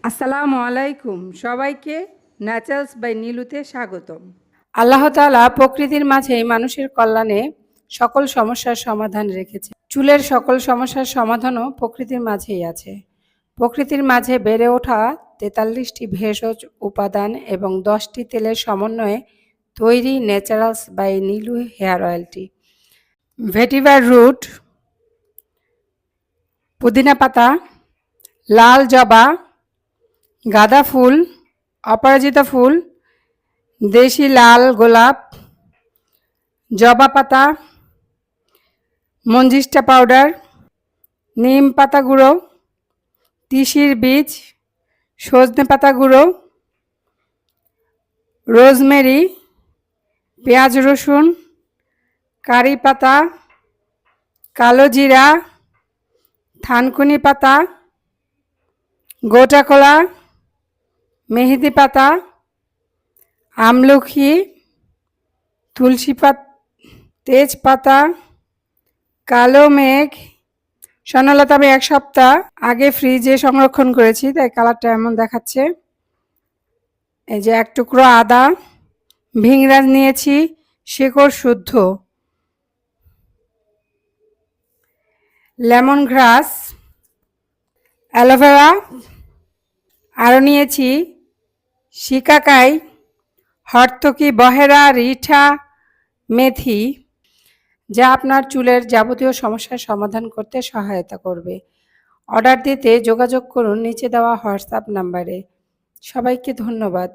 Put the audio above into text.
আসসালামু আলাইকুম, সবাইকে ন্যাচারালস বাই নীলুতে স্বাগতম। আল্লাহ তাআলা প্রকৃতির মাঝেই মানুষের কল্যাণে সকল সমস্যার সমাধান রেখেছে। চুলের সকল সমস্যার সমাধানও প্রকৃতির মাঝেই আছে। প্রকৃতির মাঝে বেড়ে ওঠা 43টি ভেষজ উপাদান এবং 10টি তেলের সমন্বয়ে তৈরি ন্যাচারালস বাই নীলু হেয়ার অয়েলটি। ভেটিভার রুট, পুদিনা পাতা, লাল জবা, গাঁদা ফুল, অপরাজিতা ফুল, দেশি লাল গোলাপ, জবা পাতা, মঞ্জিষ্টা পাউডার, নিম পাতা গুঁড়ো, তিসির বীজ, সজনে পাতা গুঁড়ো, রোজমেরি, পেঁয়াজ রসুন, কারি পাতা, কালো জিরা, থানকুনি পাতা, গোটা কলা, মেহেদি পাতা, আমলকি, তুলসী পাতা, তেজপাতা, কালো মেঘ। স্বর্ণলতা আমি 1 সপ্তাহ আগে ফ্রিজে সংরক্ষণ করেছি, তাই কালারটা এমন দেখাচ্ছে। এই যে 1 টুকরো আদা, ভিংরাজ নিয়েছি শেকড় শুদ্ধ, লেমন গ্রাস, অ্যালোভেরা, আরও নিয়েছি শিকাকাই, হর্তকি, বহেরা, রিঠা, মেথি, যা আপনার চুলের যাবতীয় সমস্যার সমাধান করতে সহায়তা করবে। অর্ডার দিতে যোগাযোগ করুন নিচে দেওয়া হোয়াটসঅ্যাপ নাম্বারে। সবাইকে ধন্যবাদ।